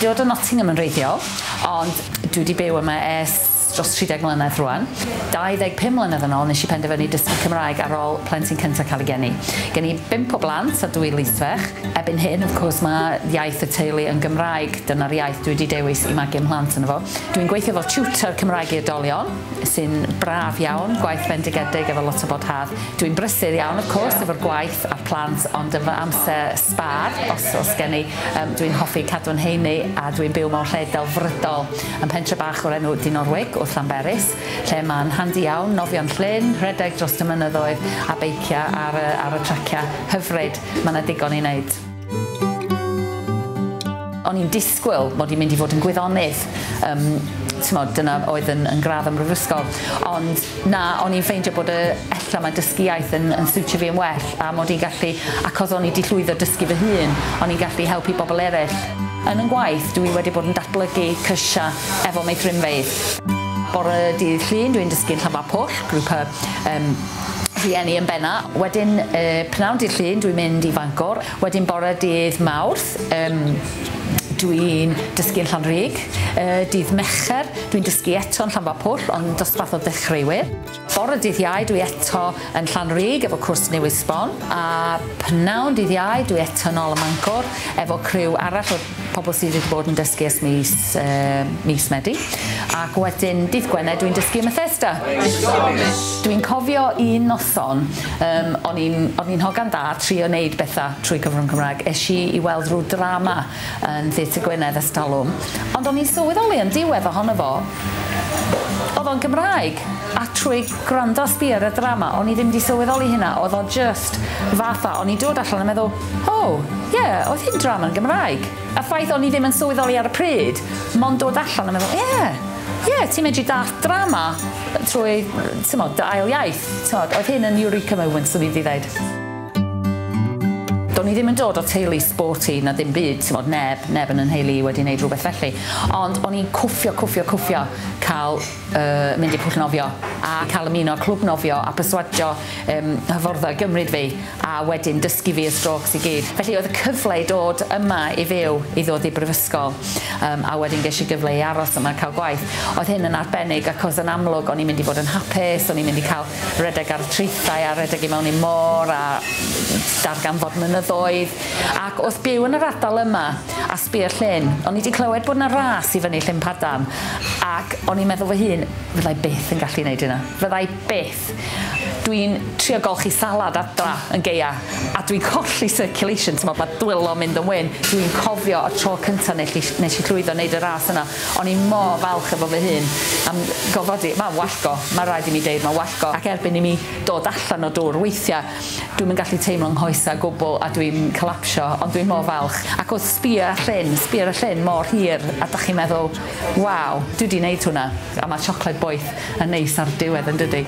dod o Nottingham yn reiddiol, ond dwi wedi byw yma dros 30 mlynedd rwan. 25 mlynedd yn ôl nes i penderfynu dysgu Cymraeg ar ôl plentyn cyntaf cael ei geni. Gen i 5 o blant a 2 lithfech. Ebyn hyn, of course, mae iaith y teulu yn Gymraeg. Dyna'r iaith dwi wedi dewis i magu ymhlant yno fo. Dwi'n gweithio fel tutor Cymraeg i oedolion, sy'n braf iawn, gwaith bendigedig efo lot o bodhad. Dwi'n brysur iawn, of course, efo'r gwaith a'r plant, ond efo amser sbar, os gen i. Dwi'n hoffi cadw'n heini a dwi'n byw mewn lle delfrydol yn pentre bach o'r enw Dinorwig, wrth Llanberis, lle mae'n handi iawn, nofio'n llyn, rhedeg dros y mynyddoedd a beicia ar y tracia hyfryd. Mae yna digon i wneud. O'n i'n disgwyl mod i'n mynd i fod yn gwyddonydd. Dyna oedd yn gradd ym mhrifysgol. Ond na, o'n i'n ffeindio bod ella mae dysgu iaith yn siwtio fi yn well, a mod i'n gallu, ac os o'n i wedi llwyddo dysgu fy hun, o'n i'n gallu helpu bobl eraill. Yn gwaith, dwi wedi bod yn datblygu cysia efo meithrinfeydd. Bore dydd Llun, dwi'n dysgu'n Llanfairpwll, grŵp rhieni yn benna. Wedyn, pnawn dydd Llun, dwi'n mynd i Fangor. Wedyn, bore dydd Mawrth, dwi'n dysgu'n Llanrug. Dydd Mercher, dwi'n dysgu eto'n Llanfairpwll, ond dosbarth o dechreuwyr. Bore dydd Iau, dwi eto yn Llanrug efo cwrs newydd sbon. A pnawn dydd Iau, dwi eto nôl ym Mangor efo criw arall o pobl sydd wedi bod yn dysgu ers mis Medi. Ac wedyn, dydd Gwener, dwi'n dysgu ym Bethesda. Dwi'n cofio un noson, o'n i'n hogan da trio wneud bethau trwy cyfrwng Cymraeg. Eisi i weld rhyw drama yn Theatr Gwynedd ers talwm. Ond o'n i'n sylweddoli yn diwedd ohono fo, oedd o'n Gymraeg. A trwy gwrando sbïo ar y drama, o'n i ddim wedi sylweddoli hynna, oedd o just fatha, o'n i dod allan a meddwl, oedd hyn drama yn Gymraeg. A ffaith o'n i ddim yn sylweddoli ar y pryd, mond dod allan a meddwl, ti'n medru dall drama trwy, dy ail iaith. Oedd hyn yn Eureka moment, swn i wedi dweud. Do'n i ddim yn dod o teulu sporty na ddim byd, neb yn nheulu wedi gwneud rhywbeth felly. Ond o'n i'n cwffio cael mynd i pwll nofio a cael ymuno clwb nofio a perswadio hyfforddau gymryd fi a wedyn dysgu fi y strokes i gyd. Felly oedd y cyfle i dod yma i fyw i ddod i brifysgol a wedyn ges i gyfle i aros yma cael gwaith. Oedd hyn yn arbennig ac oedd yn amlwg o'n i'n mynd i fod yn hapus, o'n i'n mynd i cael redeg ar y traethau a redeg i mewn i môr a darganfod mynyddoedd. Ac oedd byw yn yr ardal yma a sbïo'r llyn, o'n i wedi clywed bod yna ras i fyny Llyn Padarn ac o'n i'n meddwl fy hun, fyddai byth yn gallu gwneud hynna. Fyddai byth. Dwi'n trio golchi salad adra yn geia a dwi'n colli circulation, mae dwylo mynd yn wyn. Dwi'n cofio y tro cyntaf nes i llwyddo wneud y ras yna. O'n i mor falch efo fy hun am gofodi, mae'n wallgo, mae'n rhaid i mi deud, mae'n wallgo. Ac erbyn i mi dod allan o dŵr weithiau, dwi'n mynd gallu teimlo'n nghoesau gwbl a dwi'n collapsio, ond dwi'n mor falch. Ac oedd sbïo y llyn mor hir a da chi'n meddwl, waw, dwi wedi gwneud hwnna. A mae siocled boeth yn neis ar diwedd yn dydy.